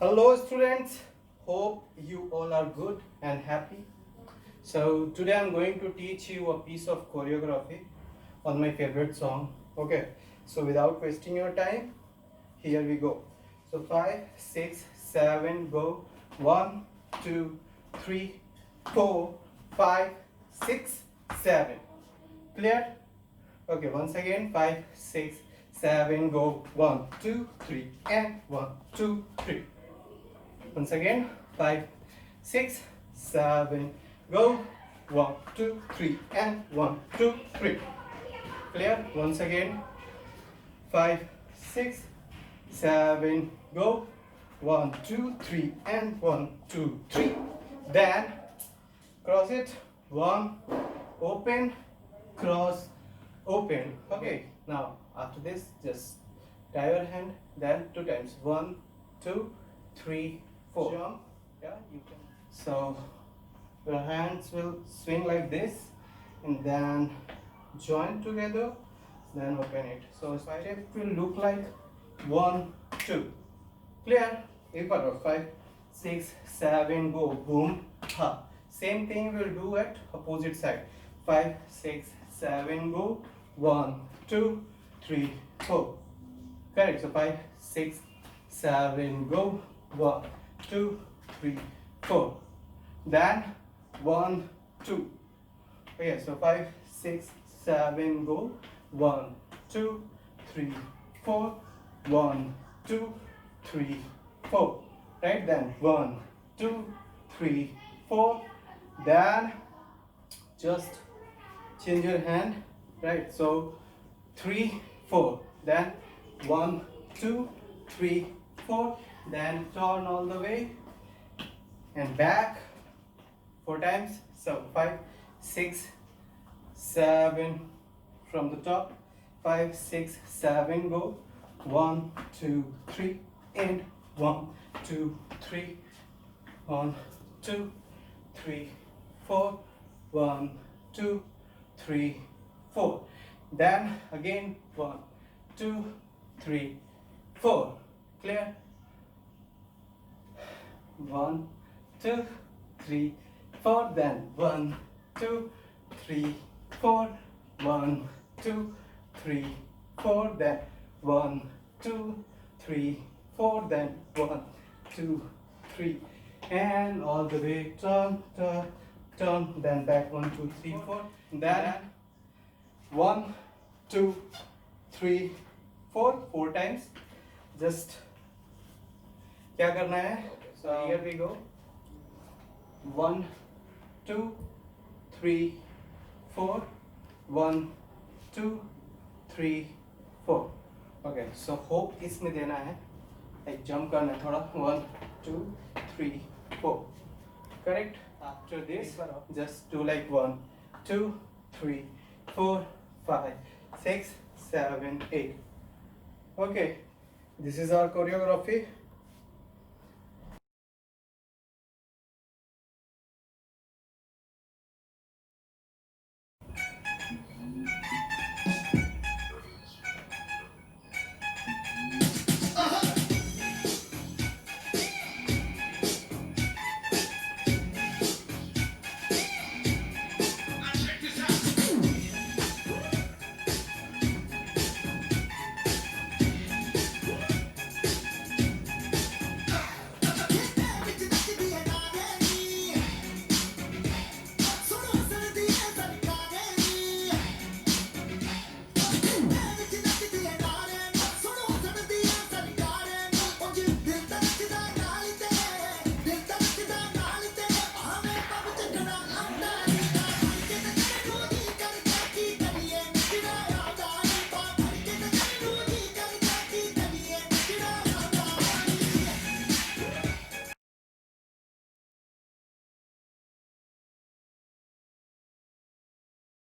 Hello students, hope you all are good and happy. So today I'm going to teach you a piece of choreography on my favorite song. Okay, so without wasting your time, here we go. So 5, 6, 7, go. 1, 2, 3, 4, 5, 6, 7. Clear? Okay, once again 5, 6, 7, go. 1, 2, 3, and 1, 2, 3. Once again 5, 6, 7, go. 1, 2, 3, and 1, 2, 3. Clear? Once again 5, 6, 7, go. 1, 2, 3, and 1, 2, 3. Then cross it. 1, open, cross, open. Okay, now after this just tie your hand, then 2 times. 1, 2, 3, 4. Jump. Yeah, you can. So your hands will swing like this and then join together, then open it. So step will look like 1, 2. Clear? 5, 6, 7, go. Boom, ha. Same thing we'll do at opposite side. 5, 6, 7, go. 1, 2, 3, 4. Correct. So 5, 6, 7, go. 1, 2, 3, 4. Then 1, 2. Okay, so 5, 6, 7, go. 1, 2, 3, 4. 1, 2, 3, 4. Right, then 1, 2, 3, 4. Then just change your hand. Right, so 3, 4. Then 1, 2, 3, 4. Then turn all the way and back 4 times. So 5, 6, 7 from the top. 5, 6, 7, go. 1, 2, 3, and 1, 2, 3. 1, 2, 3, 4. 1, 2, 3, 4. Then again 1, 2, 3, 4. Clear? 1, 2, 3, 4. Then 1, 2, 3, 4. 1, 2, 3, 4. Then 1, 2, 3, 4. Then 1, 2, 3, and all the way turn, turn, turn. Then back 1, 2, 3, 4. Then 1, 2, 3, 4. 4 times. Just क्या करना है? So here we go. 1, 2, 3, 4. 1, 2, 3, 4. Okay, so hope इसमें देना है. एक jump करना है थोड़ा. 1, 2, 3, 4. Correct? After this, just do like 1, 2, 3, 4, 5, 6, 7, 8. Okay, this is our choreography.